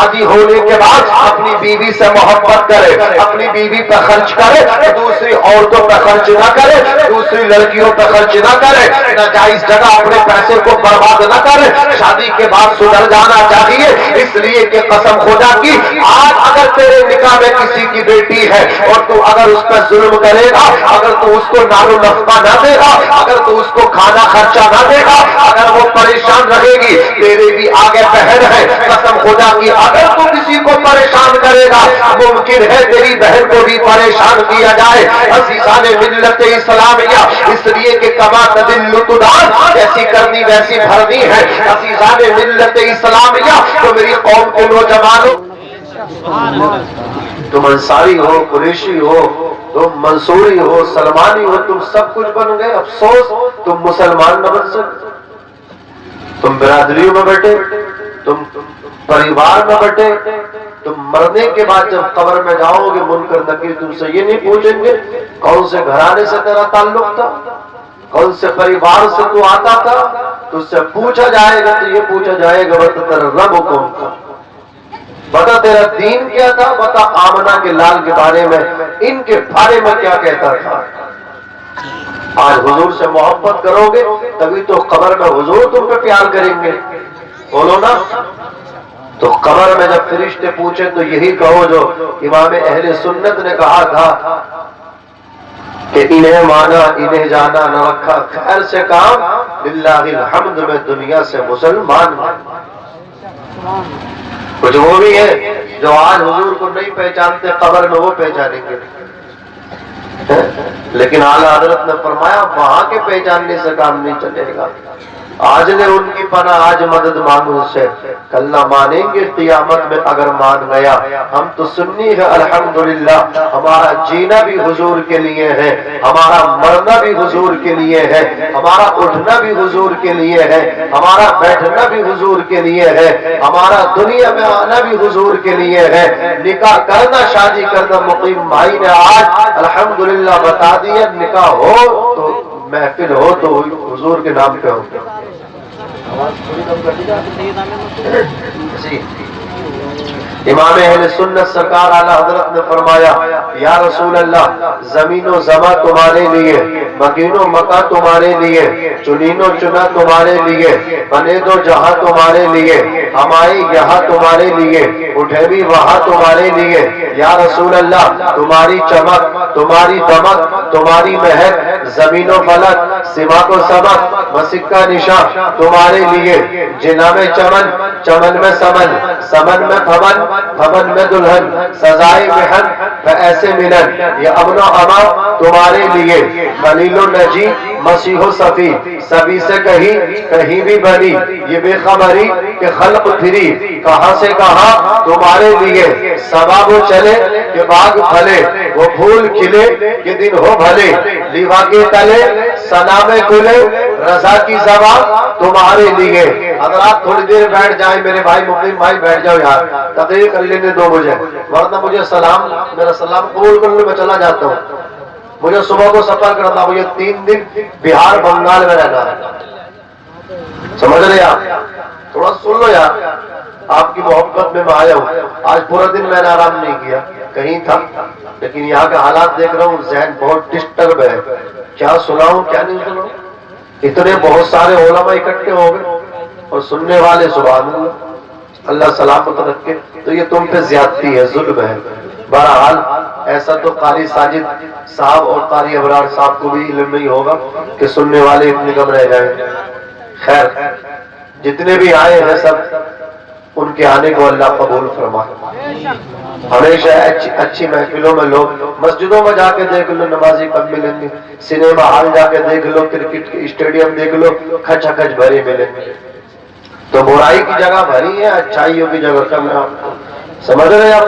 شادی ہونے کے بعد اپنی بیوی سے محبت کرے، اپنی بیوی پہ خرچ کرے، دوسری عورتوں پہ خرچ نہ کرے، دوسری لڑکیوں پہ خرچ نہ کرے، ناجائز جگہ اپنے پیسے کو برباد نہ کرے، شادی کے بعد سدھر جانا چاہیے، اس لیے کہ قسم خدا کی آج اگر تیرے نکاح میں کسی کی بیٹی ہے اور تو اگر اس پہ ظلم کرے گا، اگر تو اس کو نار و نفقہ نہ دے گا، اگر تو اس کو کھانا خرچہ نہ دے گا، اگر وہ پریشان رہے گی، تیرے بھی آگے بہن ہے، قسم خدا کی اگر تو کسی کو پریشان کرے گا ممکن ہے تیری بہن کو بھی پریشان کیا جائے۔ عزیزان ملت اسلامیہ، اس لیے کہ کما تدل تدان، جیسی کرنی ویسی بھرنی ہے۔ عزیزان ملت اسلامیہ، تو میری قوم کے نوجوانوں، تم انصاری ہو، قریشی ہو، تم منصوری ہو، سلمانی ہو، تم سب کچھ بن گئے، افسوس تم مسلمان نہ بن سکتے، تم برادریوں میں بیٹھے، تم پریوار میں بیٹھے، تم مرنے کے بعد جب قبر میں جاؤ گے منکر نکیر تم سے یہ نہیں پوچھیں گے کون سے گھرانے سے تیرا تعلق تھا، کون سے پریوار سے تو آتا تھا، تجھ سے پوچھا جائے گا تو یہ پوچھا جائے گا بتا تیرا رب کون تھا، بتا تیرا دین کیا تھا، بتا آمنہ کے لال کے بارے میں ان کے بارے میں کیا کہتا تھا۔ آج حضور سے محبت کرو گے تبھی تو قبر میں حضور تم پہ پیار کریں گے، بولو نا۔ تو قبر میں جب فرشتے پوچھے تو یہی کہو جو امام اہل سنت نے کہا تھا کہ انہیں مانا انہیں جانا نہ رکھا خیر سے کام، للہ الحمد میں دنیا سے مسلمان۔ کچھ وہ بھی ہے جو آج حضور کو نہیں پہچانتے قبر میں وہ پہچانیں گے، لیکن اعلیٰ حضرت نے فرمایا وہاں کے پہچاننے سے کام نہیں چلے گا، آج نے ان کی پناہ آج مدد مانگو اس سے، کل نہ مانیں گے قیامت میں اگر مان گیا۔ ہم تو سنی ہے الحمدللہ، ہمارا جینا بھی حضور کے لیے ہے، ہمارا مرنا بھی حضور کے لیے ہے، ہمارا اٹھنا بھی حضور کے لیے ہے، ہمارا بیٹھنا بھی حضور کے لیے ہے، ہمارا دنیا میں آنا بھی حضور کے لیے ہے۔ نکاح کرنا شادی کرنا مقیم بھائی نے آج الحمدللہ بتا دیا، نکاح ہو تو محفل ہو تو حضور کے نام پہ ہو۔ امام اہل سنت سرکار اعلیٰ حضرت نے فرمایا یا رسول اللہ زمین و زماں تمہارے لیے، مکین و مکہ تمہارے لیے، چنین و چنا تمہارے لیے، بنے دو جہاں تمہارے لیے، ہم آئے یہاں تمہارے لیے، اٹھے بھی وہاں تمہارے لیے۔ یا رسول اللہ تمہاری چمک، تمہاری دمک، تمہاری مہک، زمین و فلک، سماق و سمک، مسک کا نشان تمہارے لیے، جنا میں چمن، چمن میں سمن، سمن میں پھمن، پھمن میں دلہن، سزائے محن ایسے ملن، یہ امن و امان تمہارے لیے، خلیل و نجی، مسیح و صفی، سبھی سے کہیں بھی بنی، یہ بے خبری کہ خلق پھری، کہاں سے کہاں تمہارے لیے، سباب و چلے کہ باغ پھلے، وہ پھول کھلے کہ دن ہو بھلے، لیوا کے تلے سنا میں کھلے، رضا کی زبان تمہارے لیے۔ اگر آپ تھوڑی دیر بیٹھ جائیں میرے بھائی مقیم بھائی بیٹھ جاؤ یار، تقریر کر لینے دو مجھے، ورنہ مجھے میرا سلام قبول کرنے میں چلا جاتا ہوں، مجھے صبح کو سفر کرنا، مجھے 3 دن بہار بنگال میں رہنا ہے، سمجھ رہے آپ؟ تھوڑا سن لو یار، آپ کی محبت میں آیا ہوں۔ آج پورا دن میں نے آرام نہیں کیا، کہیں تھا، لیکن یہاں کے حالات دیکھ رہا ہوں ذہن بہت ڈسٹرب ہے، کیا سناؤں کیا نہیں سناؤں، اتنے بہت سارے علماء اکٹھے ہو گئے اور سننے والے سبحان اللہ، اللہ سلامت رکھے، تو یہ تم پہ زیادتی ہے، ظلم ہے۔ بہرحال ایسا تو قاری ساجد صاحب اور قاری ابرار صاحب کو بھی علم نہیں ہوگا کہ سننے والے اتنے کم رہ جائیں۔ خیر جتنے بھی آئے ہیں سب ان کے آنے کو اللہ قبول فرمائے۔ ہمیشہ اچھی محفلوں میں لوگ مسجدوں میں جا کے دیکھ لو نمازی کب ملیں گے، سنیما ہال جا کے دیکھ لو، کرکٹ کے اسٹیڈیم دیکھ لو، کھچا کھچ بھرے ملیں گے۔ تو برائی کی جگہ بھری ہے، اچھائیوں کی جگہ کم ہے، سمجھ رہے آپ؟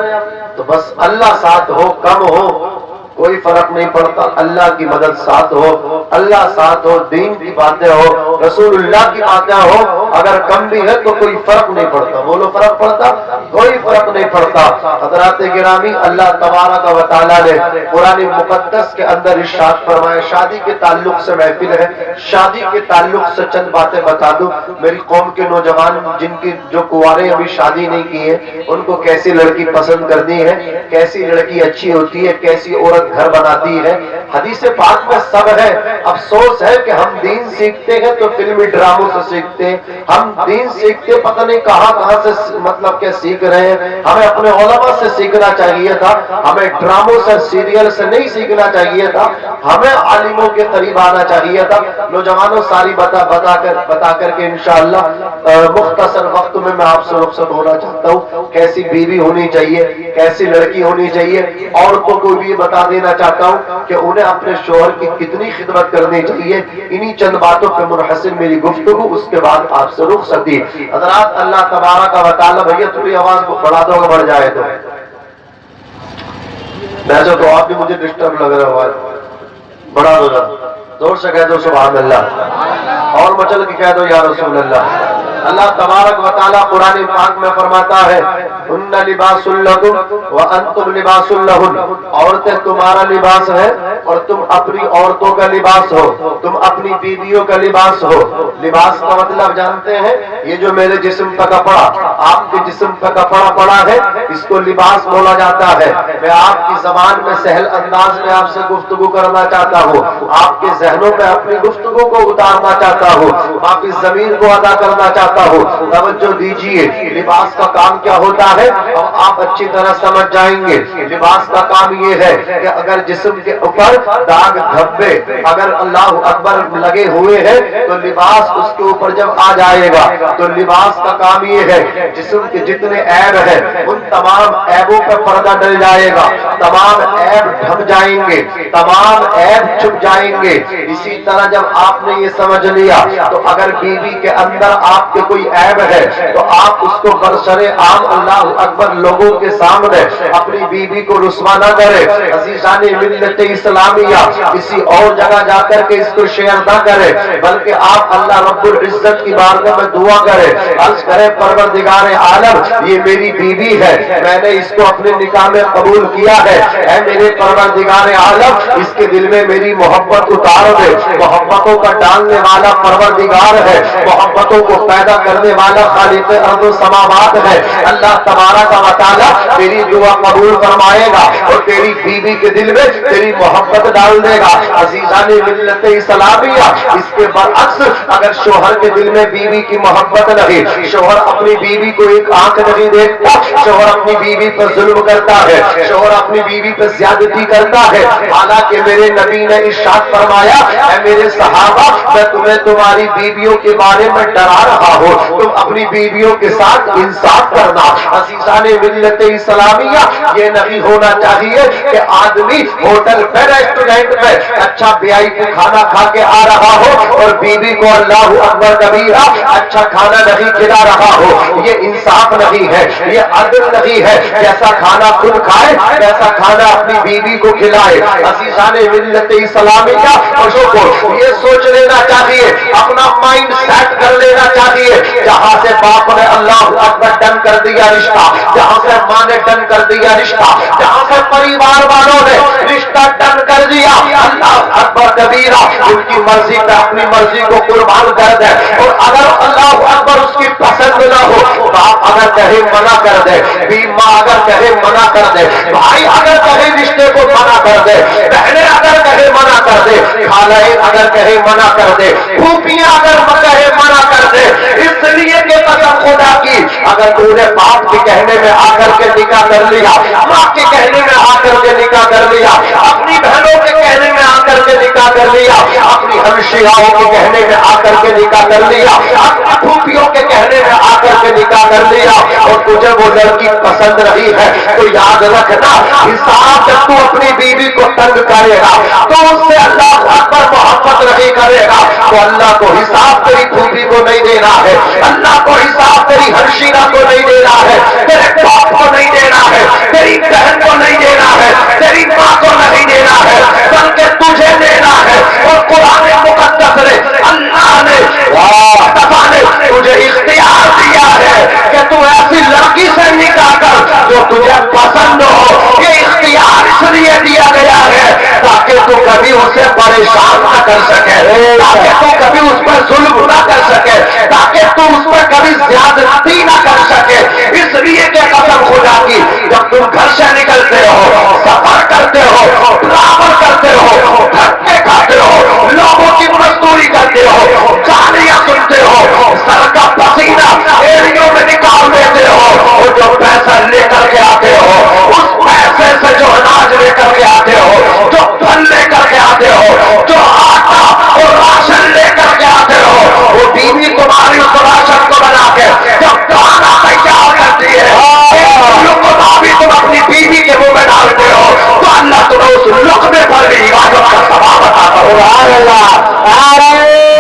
تو بس اللہ ساتھ ہو کم ہو کوئی فرق نہیں پڑتا، اللہ کی مدد ساتھ ہو، اللہ ساتھ ہو، دین کی باتیں ہو، رسول اللہ کی باتیں ہو، اگر کم بھی ہے تو کوئی فرق نہیں پڑتا، بولو فرق پڑتا؟ کوئی فرق فرق نہیں پڑتا۔ حضرات گرامی، اللہ تبارک و تعالیٰ نے قرآن مقدس کے اندر ارشاد فرمایا، شادی کے تعلق سے محفل ہے، شادی کے تعلق سے چند باتیں بتا دوں۔ میری قوم کے نوجوان جن کی جو کنوارے ابھی شادی نہیں کی ہے، ان کو کیسی لڑکی پسند کرنی ہے، کیسی لڑکی اچھی ہوتی ہے، کیسی عورت گھر بناتی ہے، حدیث پاک میں سب ہے۔ افسوس ہے کہ ہم دین سیکھتے ہیں تو فلمی ڈراموں سے سیکھتے ہیں، ہم دین سیکھتے پتہ نہیں کہاں سے مطلب کہ سیکھ رہے ہیں۔ ہمیں اپنے علماء سے سیکھنا چاہیے تھا، ہمیں ڈراموں سے سیریل سے نہیں سیکھنا چاہیے تھا، ہمیں عالموں کے قریب آنا چاہیے تھا۔ نوجوانوں ساری بتا کر کے انشاءاللہ مختصر وقت میں آپ سے رخصت ہونا چاہتا ہوں۔ کیسی بیوی ہونی چاہیے، کیسی لڑکی ہونی چاہیے، عورتوں کو بھی بتا دینا چاہتا ہوں کہ انہیں اپنے شوہر کی کتنی خدمت کرنی چاہیے۔ انہی چند باتوں پہ منحصر میری گفتگو، اس کے بعد آپ سے رخصتی۔ حضرات اللہ تبارک و تعالی، بھیا تھوڑی آواز کو بڑھا دو اگر بڑھ جائے تو، ویسے تو آپ بھی مجھے ڈسٹرب لگ رہا ہے، بڑھا دو ذرا، زور سے کہہ دو سبحان اللہ، اور مچل کے کہہ دو یا رسول اللہ۔ اللہ تبارک و تعالیٰ قرآن پاک میں فرماتا ہے، ان لباس لکم وانتم لباس لہن، عورتیں تمہارا لباس ہے اور تم اپنی عورتوں کا لباس ہو، تم اپنی بیویوں کا لباس ہو۔ لباس کا مطلب جانتے ہیں، یہ جو میرے جسم کا کپڑا، آپ کے جسم کا کپڑا پڑا ہے، اس کو لباس بولا جاتا ہے۔ میں آپ کی زبان میں سہل انداز میں آپ سے گفتگو کرنا چاہتا ہوں، آپ کے ذہنوں میں اپنی گفتگو کو اتارنا چاہتا ہوں، آپ اس ضمیر کو ادا کرنا چاہتا ہوں۔ توجہ دیجئے، لباس کا کام کیا ہوتا ہے اور آپ اچھی طرح سمجھ جائیں گے۔ لباس کا کام یہ ہے کہ اگر جسم کے اوپر داغ دھبے اگر اللہ اکبر لگے ہوئے ہیں تو لباس اس کے اوپر جب آ جائے گا تو لباس کا کام یہ ہے، جسم کے جتنے عیب ہیں ان تمام عیبوں پہ پردہ ڈل جائے گا، تمام عیب ڈھک جائیں گے، تمام عیب چھپ جائیں گے۔ اسی طرح جب آپ نے یہ سمجھ لیا تو اگر بیوی کے اندر آپ کے کوئی عیب ہے تو آپ اس کو برسر عام اللہ اکبر لوگوں کے سامنے اپنی بیوی کو رسوا نہ کرے۔ عزیزان ملت اسلامیہ، کسی اور جگہ جا کر کے اس کو شیئر نہ کرے، بلکہ آپ اللہ رب العزت کی بارگاہ میں دعا کرے، عرض کرے پروردگار عالم یہ میری بیوی ہے، میں نے اس کو اپنے نکاح میں قبول کیا ہے، اے میرے پروردگار عالم اس کے دل میں میری محبت اتار دے۔ محبتوں کا ڈالنے والا پروردگار ہے، محبتوں کو پیدا کرنے والا خالق ارض و سماوات ہے۔ اللہ تبارک و تعالی تیری دعا قبول فرمائے گا اور تیری بیوی کے دل میں تیری محبت ڈال دے گا۔ عزیزان ملت اسلامیہ، اس کے برعکس اگر شوہر کے دل میں بیوی کی محبت نہیں، شوہر اپنی بیوی کو ایک آنکھ نہیں دیکھتا، شوہر اپنی بیوی پر ظلم کرتا ہے، شوہر اپنی بیوی پر زیادتی کرتا ہے، حالانکہ میرے نبی نے ارشاد فرمایا، اے میرے صحابہ میں تمہیں تمہاری بیویوں کے بارے میں ڈرا رہا ہوں، تم اپنی بیویوں کے ساتھ انصاف کرنا۔ عزیزان ملت اسلامیہ، یہ نہیں ہونا چاہیے کہ آدمی ہوٹل پہ ریسٹورینٹ پہ اچھا VIP کھانا کھا کے آ رہا ہو اور بیوی کو اللہ اکبر کبیرہ اچھا کھانا نہیں کھلا رہا ہو۔ یہ انصاف نہیں ہے، یہ عدل نہیں ہے، جیسا کھانا خود کھائے ویسا کھانا اپنی بیوی کو کھلائے۔ عزیزان ملت اسلامیہ، کو یہ سوچ لینا چاہیے، اپنا مائنڈ سیٹ کر لینا چاہیے، جہاں سے باپ نے اللہ اکبر ڈن کر دیا رشتہ، جہاں سے ماں نے ڈن کر دیا رشتہ، جہاں سے پریوار والوں نے رشتہ ڈن کر دیا، اللہ اکبر کبیرہ ان کی مرضی پہ اپنی مرضی کو قربان کر دے۔ اور اگر اللہ اکبر اس کی پسند نہ ہو، باپ اگر کہے منع کر دے، ماں اگر کہے منع کر دے، بھائی اگر کہے رشتے کو منع کر دے، بہنیں اگر کہے منع کر دے، خالائیں اگر کہے منع کر دے، پھوپھیاں اگر کہے منع کر دے، اس لیے کہ قسم خدا کی اگر تو نے باپ کے کہنے میں آ کر کے نکاح کر لیا، ماں کے کہنے میں آ کر کے نکاح کر لیا، اپنی بہنوں کے کہنے میں آ کر کے نکاح کر لیا، اپنی ہمشیراؤں کے کہنے میں آ کر کے نکاح کر لیا، اپنی پھوپھیوں کے کہنے میں آ کر کے نکاح کر لیا، اور تجھے وہ لڑکی پسند رہی ہے تو یاد رکھنا، حساب جب تو اپنی بیوی کو تنگ کرے گا تو اس سے اللہ اکبر محبت نہیں کرے گا، تو اللہ کو حساب تیری پھوپھی کو نہیں دینا ہے، اللہ کو حساب تیری ہمشیرہ کو نہیں دینا ہے، تیرے باپ کو نہیں دینا ہے، تیری بہن کو نہیں دینا ہے، تیری ماں کو نہیں دینا ہے، بلکہ تجھے دینا ہے۔ اور قرآن مقدس نے اللہ نے تجھے اختیار دیا ہے کہ تو ایسی لڑکی سے نکاح کر کبھی اسے پریشان نہ کر سکے، تاکہ تو کبھی اس پر ظلم نہ کر سکے، تاکہ تو اس پر کبھی زیادتی نہ کر سکے۔ اس لیے کہ قسم خدا کی جب تم گھر سے نکلتے ہو، سفر کرتے ہو، ٹریول کرتے ہو، دھکے کھاتے ہو، لوگوں کی مزدوری کرتے ہو، گالیاں سنتے ہو، سر کا پسینہ ایڑیوں میں نکال دیتے ہو، اور جو پیسہ لے کر کے آتے ہو اس پیسے سے جو اناج لے کر کے آتے ہو، جو پھل لے کر کے آتے ہو، جو آٹا اور راشن لے کر کے آتے ہو، وہ بیوی تمہاری اس راشن کو بنا کے جب کھانا تیار کرتی ہے، لقمہ بھی تم اپنی بیوی کے منہ میں ڈالتے ہو، تو اللہ تمہیں اس لقمے پر بھی عبادت کا ثواب عطا کرے گا۔ نعرہ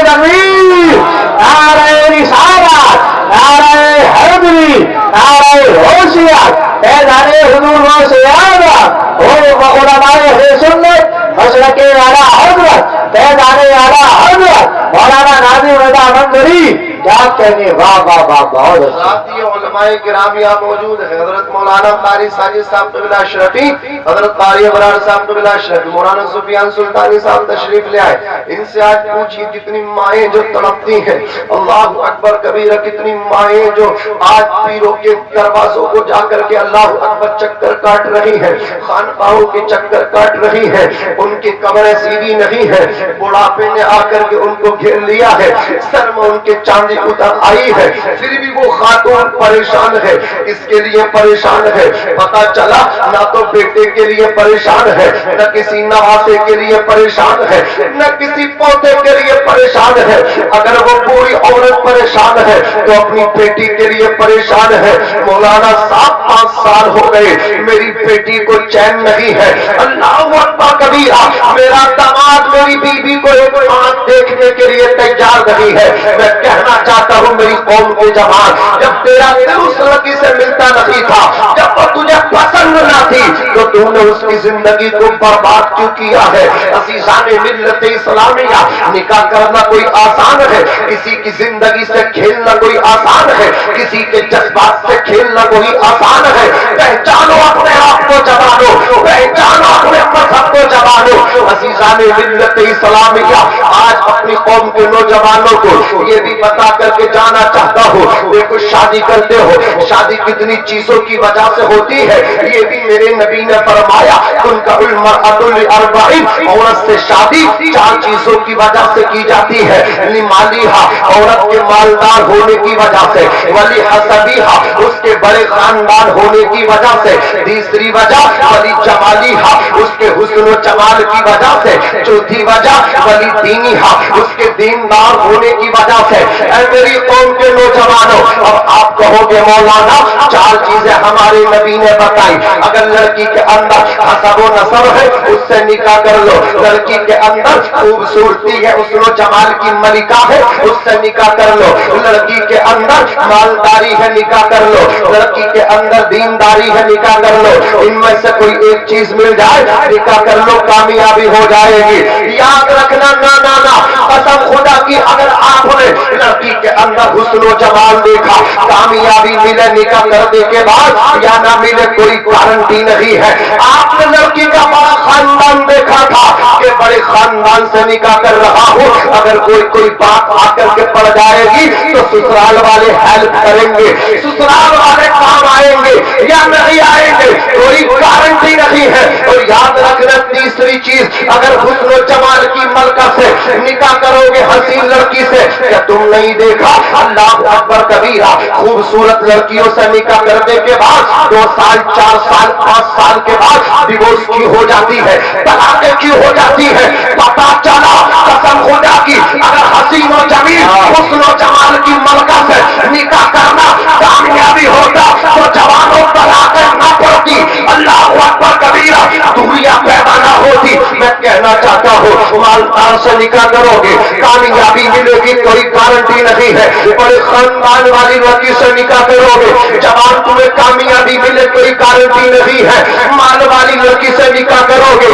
تکبیر، نعرہ رسالت، نعرہ حیدری، نعرہ حیثیت، فیضان حضور و سیادت، علماء اہل سنت، مسلک اعلیٰ حضرت، فیضان اعلیٰ حضرت مولانا ناظم رضا منظری، کیا کہنے، واہ واہ واہ، بہت اچھا۔ ساتھی علماء کرام یہاں موجود ہیں، حضرت مولانا قاری ساجد صاحب قبلہ اشرفی، حضرت قاری ابرار صاحب قبلہ اشرفی، مولانا سفیان سلطانی صاحب تشریف لے آئے۔ ان سے آج پوچھیے کتنی مائیں جو تڑپتی ہیں، اللہ اکبر کبیرہ، کتنی مائیں جو آج پیروں کے دروازوں کو جا کر کے اللہ اکبر چکر کاٹ رہی ہیں، خانقاہوں کے چکر کاٹ رہی ہیں، ان کی قبریں سیدھی نہیں ہیں، بڑھاپے نے آ کر کے ان کو گھیر لیا ہے، سر میں ان کے چاندی اتر آئی ہے، پھر بھی وہ خاتون پریشان ہے، اس کے لیے پریشان ہے، پتا چلا نہ تو بیٹے کے لیے پریشان ہے، نہ کسی نواسے کے لیے پریشان ہے، نہ کسی پوتے کے لیے پریشان ہے۔ اگر وہ پوری عورت پریشان ہے تو اپنی بیٹی کے لیے پریشان ہے، مولانا صاحب 5 سال ہو گئے میری بیٹی کو چین نہیں ہے، اللہ اکبر کبیرہ، میرا داماد میری بیوی کو ایک آنکھ دیکھنے کے لیے تیار نہیں ہے۔ میں کہنا چاہتا ہوں میری قوم کے جوان، جب تیرا دل اس لڑکی سے ملتا نہیں تھا، جب وہ تجھے پسند نہ تھی، تو تم نے اس کی زندگی کو برباد کیوں کیا ہے؟ عزیزان ملت اسلامیہ، نکاح کرنا کوئی آسان ہے، کسی کی زندگی سے کھیلنا کوئی آسان ہے، کسی کے جذبات سے کھیلنا کوئی آسان ہے۔ پہچانو اپنے آپ کو جوانو، پہچانو اپنے مذہب کو جوانو۔ عزیزان ملت اسلامیہ، آج اپنی قوم کے نوجوانوں کو یہ بھی بتا کر کے جانا چاہتا ہوں، دیکھو شادی کرتے ہو، شادی کتنی چیزوں کی وجہ سے ہوتی ہے، یہ بھی میرے نبی نے فرمایا، تنکح المرأۃ لاربع، عورت سے شادی 4 چیزوں کی وجہ سے کی جاتی ہے، لمالہا، عورت کے مالدار ہونے کی وجہ سے، ولحسبہا، اس کے بڑے خاندان ہونے کی وجہ سے، تیسری وجہ ولجمالہا، اس کے حسن و جمال کی وجہ سے، چوتھی وجہ ولدینہا، اس کے دیندار ہونے کی وجہ سے۔ اے میری قوم کے نوجوانوں، اب آپ کہو گے مولانا 4 چیزیں ہمارے نبی نے بتائی، اگر لڑکی کے اندر حسب و نسب ہے اس سے نکاح کر لو، لڑکی کے اندر خوبصورتی ہے، حسن و جمال کی ملکہ ہے اس سے نکاح کر لو، لڑکی کے اندر مالداری ہے نکاح کر لو، لڑکی کے اندر دینداری ہے نکاح کر لو، ان میں سے کوئی ایک چیز مل جائے نکاح کر لو، کامیابی ہو جائے گی۔ یاد رکھنا، نا نا نا، قسم خدا کی، اگر آپ نے لڑکی کے اندر حسن و جمال دیکھا، کامیابی ملے نکاح کرنے کے بعد یا نہ ملے کوئی گارنٹی نہیں ہے۔ آپ نے لڑکی کا بڑا خاندان دیکھا تھا کہ بڑے خاندان سے نکاح کر رہا ہوں، اگر کوئی بات آ کر کے پڑ جائے گی تو سسرال والے ہیلپ کریں گے، سسرال والے کام آئیں گے یا نہیں آئیں گے، کوئی گارنٹی نہیں ہے۔ اور یاد رکھنا تیسری چیز، اگر حسن و جمال کی ملکہ سے نکاح کرو گے، حسین لڑکی سے، کیا تم نہیں دیکھا اللہ اکبر کبیرہ، خوبصورت لڑکیوں سے نکاح کرنے کے بعد 2 سال 4 سال 5 سال کے بعد ڈیورس کی ہو جاتی ہے، طلاق کی ہو جاتی ہے۔ پتا چلا قسم خدا کی، اگر حسین و جمیل حسن و جمال کی ملکہ سے نکاح کرنا کامیابی ہوتا تو جوانوں طلاق نہ پڑتی، اللہ اکبر کبیرہ، دنیا پیدا نہ ہوتی۔ میں کہنا چاہتا ہوں مالدار سے نکاح کرو گے کامیابی ملے گی، کوئی گارنٹی نہیں ہے۔ بڑے خاندان والی لڑکی سے نکاح کرو گے جوان تمہیں کامیابی ملے، کوئی گارنٹی نہیں ہے۔ مال والی لڑکی سے نکاح کرو گے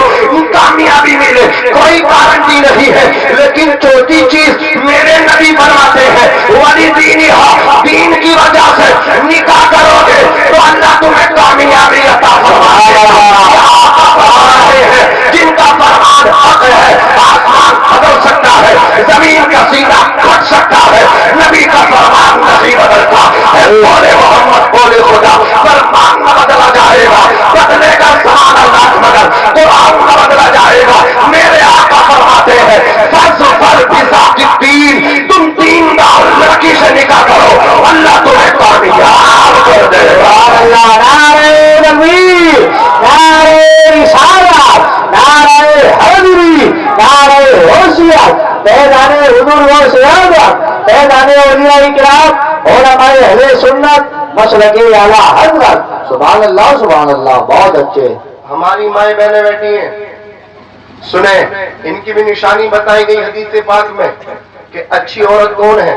کامیابی ملے، کوئی گارنٹی نہیں ہے۔ لیکن چوتھی چیز میرے نبی فرماتے ہیں وَلِدِينِهَا، دین کی وجہ سے نکاح کرو گے تو اللہ تمہیں کامیابی عطا فرمائے گا۔ جن کا فرمان حق اولیاء کرام علماء اہل سنت مسلک اعلیٰ حضرت. سبحان اللہ بہت اچھے. ہماری مائیں بہنیں بیٹھی ہیں، سنیں ان کی بھی نشانی بتائی گئی حدیث پاک میں کہ اچھی عورت کون ہے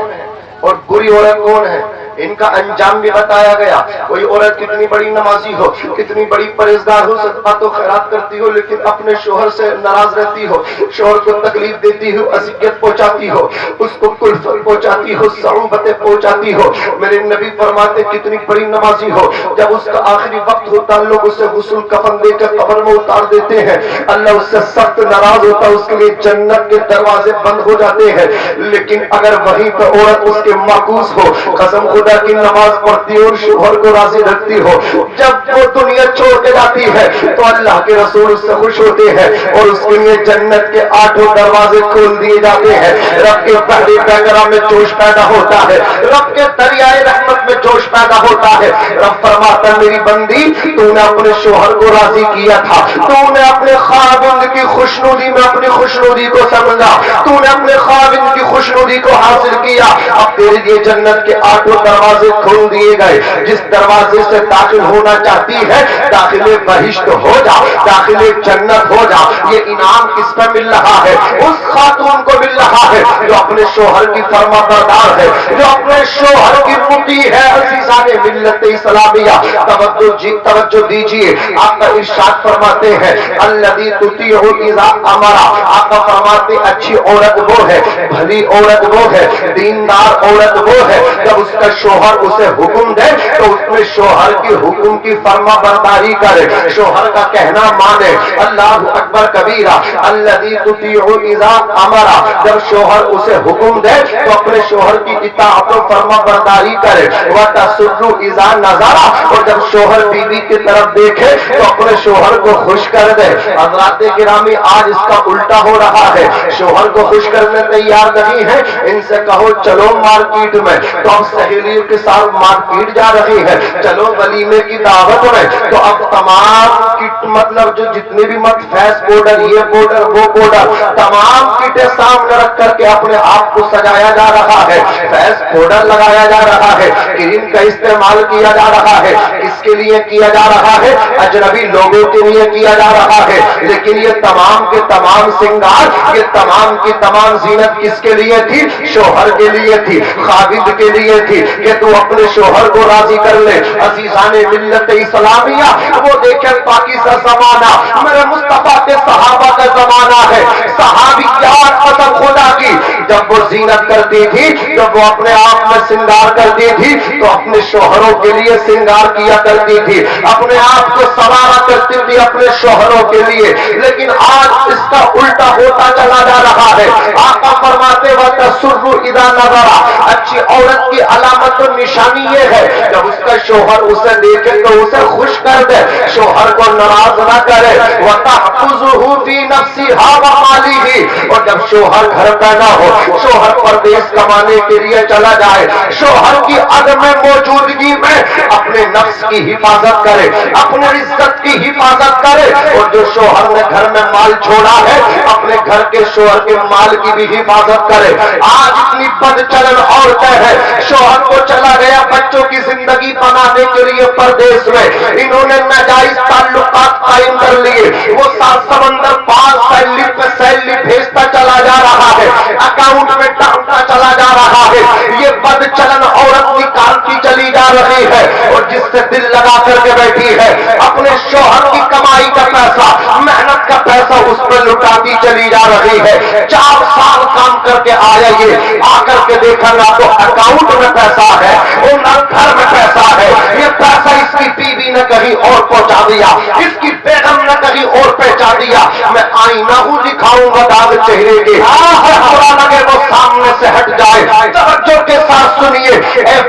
اور بری عورت کون ہے. ان کا انجام بھی بتایا گیا. کوئی عورت کتنی بڑی نمازی ہو، کتنی بڑی پرہیزگار ہو، صدقات و خیرات کرتی ہو، لیکن اپنے شوہر سے ناراض رہتی ہو، شوہر کو تکلیف دیتی ہو، اذیت پہنچاتی ہو، اس کو کلفت پہنچاتی ہو، صعوبتیں پہنچاتی ہو. میرے نبی فرماتے کتنی بڑی نمازی ہو، جب اس کا آخری وقت ہوتا لوگ اسے غسل کفن دے کر قبر میں اتار دیتے ہیں. اللہ اس سے سخت ناراض ہوتا، اس کے لیے جنت کے دروازے بند ہو جاتے ہیں. لیکن اگر وہیں پہ عورت اس کے معکوس ہو، قسم خدا کی نماز پڑھتی اور شوہر کو راضی رکھتی ہو، جب وہ دنیا چھوڑ کے جاتی ہے تو اللہ کے رسول اس سے خوش ہوتے ہیں اور اس کے لیے جنت کے 8 دروازے کھول دیے جاتے ہیں. رب کے پہلے پیغمبر میں جوش پیدا ہوتا ہے، رب کے دریائے رحمت میں جوش پیدا ہوتا ہے. رب فرماتا میری بندی تو نے اپنے شوہر کو راضی کیا تھا، تو نے اپنے خاوند کی خوشنودی میں اپنی خوشنودی کو سمجھا، تو نے اپنے خاوند کی خوشنودی کو حاصل کیا. اب تیرے لیے جنت کے 8 دروازے کھول دیے گئے. جس دروازے سے داخل ہونا چاہتی ہے داخل بہشت ہو جا، داخل جنت ہو جا. یہ انعام کس پہ مل رہا ہے؟ اس خاتون کو مل رہا ہے جو اپنے شوہر کی فرما بردار ہے، جو اپنے شوہر کی مطیع ہے. عزیزان ملت اسلامیہ توجہ دیجیے. آقا ارشاد فرماتے ہیں الذی تطیع اذا امر. آقا فرماتے اچھی عورت وہ ہے، بھلی عورت وہ ہے، دیندار عورت وہ ہے جب اس کا شوہر اسے حکم دے تو اس میں شوہر کی حکم کی فرما برداری کرے، شوہر کا کہنا مانے. اللہ اکبر کبیرہ. الذی تطیع اذا امر. جب شوہر اسے حکم دے تو اپنے شوہر کی اطاعت و فرما برداری کرے. وتسر اذا نظر. اور جب شوہر بیوی کی طرف دیکھے تو اپنے شوہر کو خوش کر دے. حضرات گرامی آج اس کا الٹا ہو رہا ہے، شوہر کو خوش کرنے تیار نہیں ہے. ان سے کہو چلو مارکیٹ میں تو اب سہیلیوں کے ساتھ مارکیٹ جا رہی ہے، چلو ولیمے کی دعوت میں تو اب تمام کٹ مطلب جو جتنے بھی مت فیس پاؤڈر، یہ پاؤڈر، وہ پاؤڈر، تمام کٹیں سامنے رکھ کر کے اپنے آپ کو سجایا جا رہا ہے. فیس پاؤڈر لگایا جا رہا ہے، کریم کا استعمال کیا جا رہا ہے. اس کے لیے کیا جا رہا ہے اجنبی لوگوں کے لیے کیا جا رہا ہے. لیکن یہ تمام کے تمام سنگار، یہ تمام کی تمام زینت کس کے لیے تھی؟ شوہر کے لیے تھی، خاوند کے لیے تھی کہ تو اپنے شوہر کو راضی کر لے. عزیزان ملت اسلامیہ وہ دیکھیں پاکیزہ زمانہ میرے مصطفیٰ کے صحابہ کا زمانہ ہے. صحابیات قسم خدا کی جب وہ زینت کرتی تھی، جب وہ اپنے آپ میں سنگار کرتی تھی تو اپنے شوہروں کے لیے سنگار کیا کرتی تھی، اپنے آپ کو سوارا کرتی تھی اپنے شوہروں کے لیے. لیکن آج اس کا الٹا ہوتا چلا جا رہا ہے. آقا فرماتے وتسر اذا نظر. اچھی عورت کی علامت و نشانی یہ ہے جب اس کا شوہر اسے دیکھے تو اسے خوش کر دے، شوہر کو ناراض نہ کرے. وتحفظه في نفسها وماله. اور جب شوہر گھر پہ نہ ہو، شوہر پردیس کمانے کے لیے چلا جائے، شوہر کی عدم موجودگی میں اپنے نفس کی حفاظت کرے، اپنے عزت کی حفاظت کرے. اور جو شوہر نے گھر میں مال چھوڑا ہے اپنے گھر کے شوہر کے مال کی بھی حفاظت کرے. آج اتنی بد چلن عورتیں ہیں، شوہر کو چلا گیا بچوں کی زندگی بنانے کے لیے پردیس میں، انہوں نے ناجائز تعلقات قائم کر لیے. وہ 7 سمندر پار سیلری پہ سیلری بھیجتا چلا جا رہا ہے، اکاؤنٹ میں ڈالتا چلا جا رہا ہے. یہ بد چلن عورت نکالتی چلی جا رہی ہے اور جس سے دل لگا کر کے بیٹھی ہے اپنے شوہر کی کمائی کا پیسہ، محنت کا پیسہ اس پر لٹاتی چلی جا رہی ہے. 4 سال کام کر کے آیا، یہ آ کر کے دیکھا نہ تو اکاؤنٹ میں پیسا ہے اور نہ گھر میں پیسا ہے. یہ پیسہ اس کی بیوی نے کہیں اور پہنچا دیا، اس کی بیگم نے کہیں اور پہنچا دیا. میں آئینہ ہوں دکھاؤں گا داغ چہرے کے، برا لگے وہ سامنے سے ہٹ جائے. توجہ کے ساتھ سنیے اے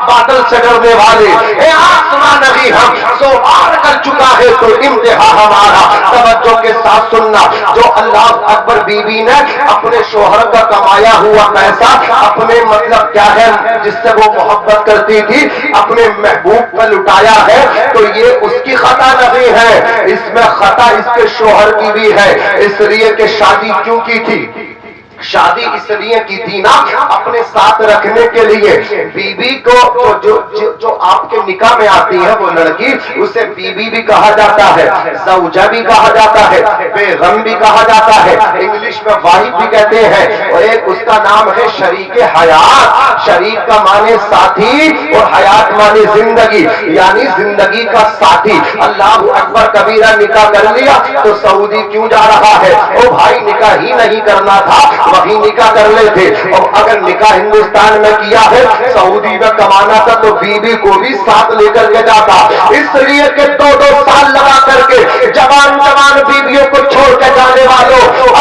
بادل سے ڈرنے والے، اے آسمان نہیں ہم سو پار کر چکا ہے تو امتحان ہمارا. توجہ کے ساتھ سننا. جو اللہ اکبر بیوی نے اپنے شوہر کا کمایا ہوا پیسہ اپنے مطلب کیا ہے جس سے وہ محبت کرتی تھی اپنے محبوب پر لٹایا ہے تو یہ اس کی خطا نہیں ہے، اس میں خطا اس کے شوہر کی بھی ہے. اس لیے کہ شادی کیوں کی تھی؟ شادی اس لیے کی تھی نا اپنے ساتھ رکھنے کے لیے. بیوی کو جو آپ کے نکاح میں آتی ہے وہ لڑکی اسے بیوی بھی کہا جاتا ہے, زوجہ بھی کہا جاتا ہے, بیگم بھی کہا جاتا ہے, انگلش میں واحد بھی کہتے ہیں, اور ایک اس کا نام ہے شریک حیات. شریک کا معنی ساتھی اور حیات معنی زندگی, یعنی زندگی کا ساتھی. اللہ اکبر کبیرہ. نکاح کر لیا تو سعودی کیوں جا رہا ہے؟ او بھائی نکاح ہی نہیں کرنا تھا وہی نکاح کر لیتے. اور اگر نکاح ہندوستان میں کیا ہے سعودی میں کمانا تھا تو بیوی کو بھی ساتھ لے کر کے جاتا. اس لیے کہ 2-2 سال لگا کر کے جوان بیویوں کو چھوڑ کے جانے والوں,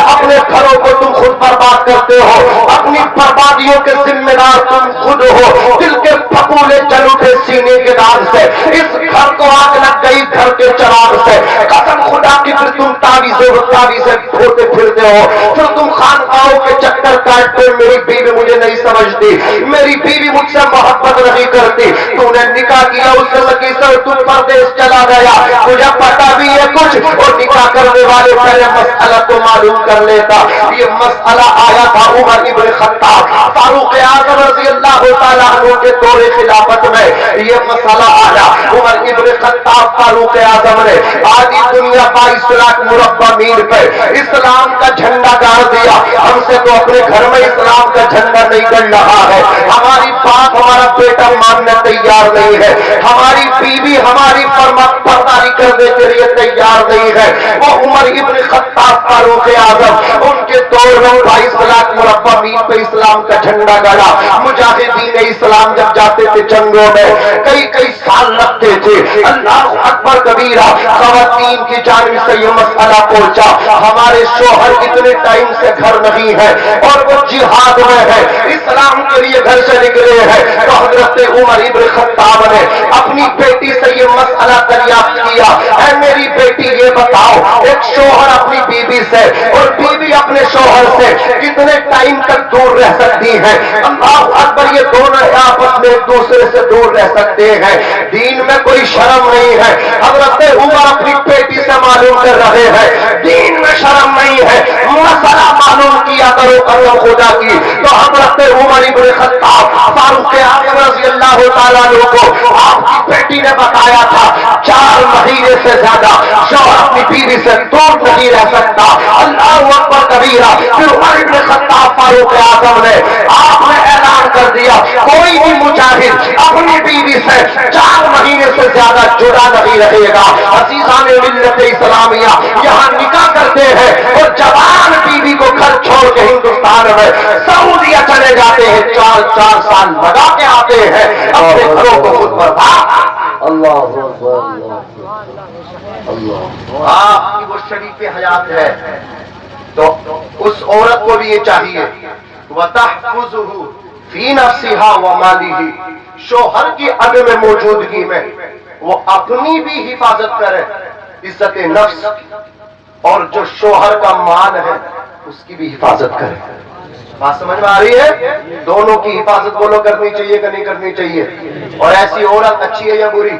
اپنے گھروں کو تم خود برباد کرتے ہو. اپنی بربادیوں کے ذمہ دار تم خود ہو. دل کے پھپولے جل اٹھے سینے کے داغ سے, اس گھر کو آگ لگ گئی گھر کے چراغ سے. قسم خدا کی پھر تم تعویذیں کھوتے پھرتے ہو. پھر تم خانقاہوں کے چکر کاٹتے, میری بیوی مجھے نہیں سمجھتی, میری بیوی مجھ سے محبت نہیں کرتی. تو نے نکاح کیا اس لڑکی سے, تو پردیس چلا گیا, تجھے پتا بھی ہے کچھ, اور نکاح کرنے والے پہلے مسئلہ تو معلوم کر لیتا. یہ مسئلہ آیا تھا عمر ابن خطاب فاروق اعظم رضی اللہ تعالیٰ عنہ کے دور خلافت میں. یہ مسئلہ آیا عمر ابن خطاب فاروق اعظم نے آدھی دنیا 22 لاکھ مربع میل پر اسلام کا جھنڈا گاڑ دیا. ہم سے تو اپنے گھر میں اسلام کا جھنڈا نہیں گڑ رہا ہے, ہماری باپ ہمارا بیٹا ماننے تیار نہیں ہے, ہماری بیوی ہماری فرمانبرداری کرنے کے لیے تیار نہیں ہے. وہ عمر ابن خطاب فاروق اعظم ان کے دور میں 22 لاکھ مربع میل پہ اسلام کا جھنڈا گاڑا. مجاہدین اسلام جب جاتے تھے جنگوں میں کئی سال لگتے تھے. اللہ اکبر کبیرہ. خواتین کی جانب سے یہ مسئلہ پہنچا, ہمارے شوہر اتنے ٹائم سے گھر نہیں ہے اور وہ جہاد میں ہے, اسلام کے لیے گھر سے نکلے ہیں. تو حضرت عمر ابن خطاب نے اپنی بیٹی سے یہ مسئلہ دریافت کیا, اے میری بیٹی یہ بتاؤ ایک شوہر اپنی بیوی سے اور بیوی اپنے شوہر سے کتنے ٹائم تک دور رہ سکتی ہیں؟ اللہ اکبر. یہ دونوں آپس میں ایک دوسرے سے دور رہ سکتے ہیں, دین میں کوئی شرم نہیں ہے. حضرت عمر اپنی بیٹی سے معلوم کر رہے ہیں, دین میں شرم نہیں ہے. مسئلہ معلوم کیا کرو قسم خدا کی. تو حضرت عمر ابن خطاب فاروق اعظم رضی اللہ تعالیٰ عنہ کو آپ کی بیٹی نے بتایا تھا 4 مہینے سے زیادہ شوہر اپنی بیوی سے دور نہیں رہ سکتا. اللہ اکبر کبیرہ. پھر عمر ابن خطاب فاروق اعظم نے آپ نے اعلان کر دیا کوئی بھی مجاہد اپنی بیوی سے 4 مہینے سے زیادہ جڑا نہیں رہے گا. عزیزان ملت اسلامیہ یہاں نکاح کرتے ہیں اور جوان بیوی کو گھر چھوڑ کے ہندوستان میں سعودیہ چلے جاتے ہیں, 4 سال لگا کے آتے ہیں اپنے گھروں کو خود برباد. اللہ آپ کی وہ شریف حیات ہے. تو اس عورت کو بھی یہ چاہیے وَتَحْفُظُهُ فِي نَفْسِهَا وَمَالِهِ, شوہر کی عدم موجودگی میں وہ اپنی بھی حفاظت کرے, عزت نفس, اور جو شوہر کا مال ہے اس کی بھی حفاظت کرے. بات سمجھ میں آ رہی ہے؟ دونوں کی حفاظت بولو کرنی چاہیے کہ نہیں کرنی چاہیے؟ اور ایسی عورت اچھی ہے یا بری؟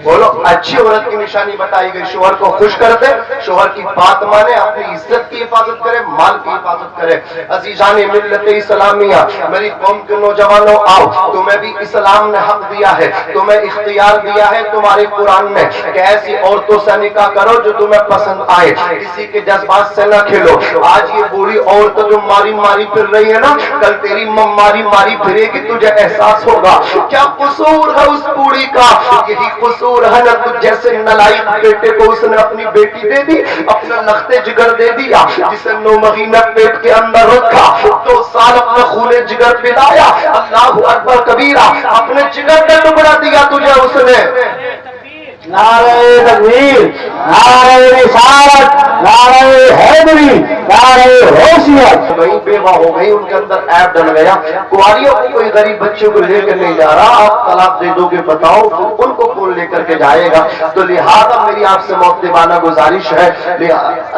بولو. اچھی عورت کی نشانی بتائی گئی, شوہر کو خوش کر دے, شوہر کی بات مانے, اپنی عزت کی حفاظت کرے, مال کی حفاظت کرے. عزیزان ملت اسلامیہ میری قوم کے نوجوانوں آؤ, تمہیں بھی اسلام نے حق دیا ہے, تمہیں اختیار دیا ہے تمہارے قرآن میں کہ ایسی عورتوں سے نکاح کرو جو تمہیں پسند آئے, کسی کے جذبات سے نہ کھلو. آج یہ بوڑھی عورت جو ماری پھر رہی ہے نا, کل تیری ماری پھرے گی, تجھے احساس ہوگا کیا قصور ہے اس بوڑھی کا. یہی قصور ہے نا, تجھ جیسے نلائق بیٹے کو اس نے اپنی بیٹی دے دی, اپنا لخت جگر دے دیا, جسے 9 مہینہ پیٹ کے اندر رکھا, 2 سال اپنا خون جگر پلایا. اللہ اکبر کبیرہ. اپنے جگر کا ٹکڑا دیا تجھے اس نے. نعرہ تکبیر, نعرہ رسالت, نعرہ حیدری, نعرہ حیثیت. وہیں بیوہ ہو گئی, ان کے اندر عیب ڈل گیا. کنواریوں کو کوئی غریب بچوں کو لے کر نہیں جا رہا, آپ طلاق دے دو گے بتاؤ ان کو کون لے کر کے جائے گا؟ تو لہذا میری آپ سے مؤدبانہ گزارش ہے,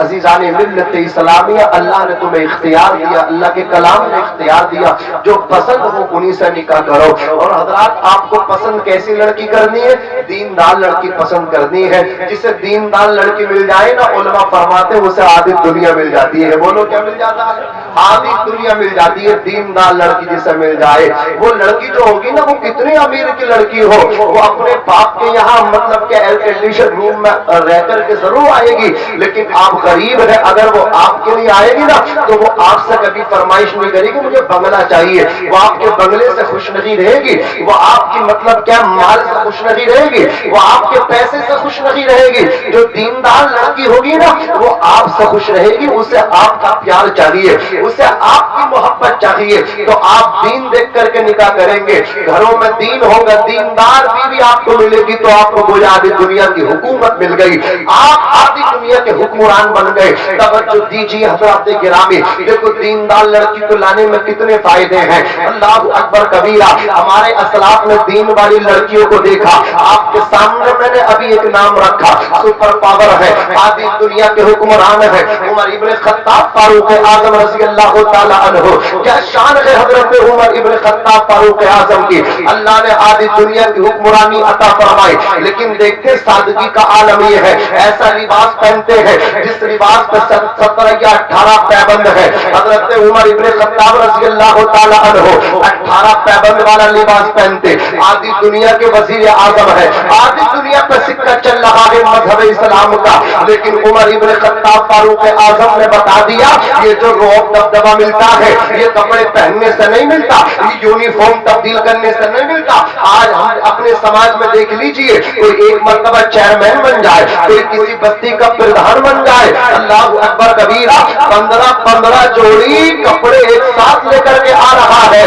عزیزان ملت اسلامیہ اللہ نے تمہیں اختیار دیا, اللہ کے کلام نے اختیار دیا, جو پسند ہو انہی سے نکاح کرو. اور حضرات آپ کو پسند کیسی لڑکی کرنی ہے؟ دیندار لڑکی پسند کرنی ہے. جسے دیندار لڑکی مل جائے نا علماء فرماتے ہیں اسے آدھی دنیا مل جاتی ہے. بولو کیا مل جاتا ہے؟ آدھی دنیا مل جاتی ہے. دیندار لڑکی جسے مل جائے, وہ لڑکی جو ہوگی نا وہ کتنی امیر کی لڑکی ہو, وہ اپنے باپ کے یہاں مطلب کہ ایئر کنڈیشن روم میں رہ کر کے ضرور آئے گی, لیکن آپ غریب ہے, اگر وہ آپ کے لیے آئے گی نا تو وہ آپ سے کبھی فرمائش نہیں کرے گی مجھے بنگلہ چاہیے. وہ آپ کے بنگلے سے خوش نہیں رہے گی, وہ آپ کی مطلب کیا مال سے خوش نہیں رہے گی, وہ آپ کے پیسے سے خوش نہیں رہے گی. جو دیندار لڑکی ہوگی نا وہ آپ سے خوش رہے گی, اسے آپ کا پیار چاہیے, اسے آپ کی محبت چاہیے. تو آپ دین دیکھ کر کے نکاح کریں گے, گھروں میں دین ہوگا, دیندار بیوی آپ کو ملے گی تو آپ کو گویا آدھی دنیا کی حکومت مل گئی, آپ آدھی دنیا کے حکمران بن گئے. توجہ دیجیے حضرات گرامی, دیکھو دیندار لڑکی کو لانے میں کتنے فائدے ہیں. اللہ اکبر کبیرہ. ہمارے اسلاف نے دین والی لڑکیوں کو دیکھا. آپ کے سامنے میں نے ابھی ایک نام رکھا, سپر پاور ہے, آدھی دنیا کے حکمران ہے, عمر ابن خطاب فاروق اعظم رضی اللہ تعالی عنہ. کیا شان ہے حضرت عمر ابن خطاب فاروق اعظم کی, اللہ نے آدھی دنیا کی حکمرانی عطا فرمائی. لیکن دیکھتے سادگی کا عالم یہ ہے, ایسا لباس پہنتے ہیں جس لباس پہ 17 یا 18 پیبند ہے. حضرت عمر ابن خطاب رضی اللہ تعالی عنہ 18 پیبند والا لباس پہنتے. آدھی دنیا کے وزیر اعظم ہے, آدھی دنیا پہ سکہ چل رہا ہے مذہب اسلام کا, لیکن عمر ابن خطاب فاروق اعظم نے بتا دیا یہ جو روب دبدبا ملتا ہے یہ کپڑے پہننے سے نہیں ملتا, یہ یونیفارم تبدیل کرنے سے نہیں ملتا. آج ہم اپنے سماج میں دیکھ لیجئے, کوئی ایک مرتبہ چیئرمین بن جائے, کوئی کسی بستی کا پردھان بن جائے, اللہ اکبر کبیرہ, 15 جوڑی کپڑے ایک ساتھ لے کر کے آ رہا ہے.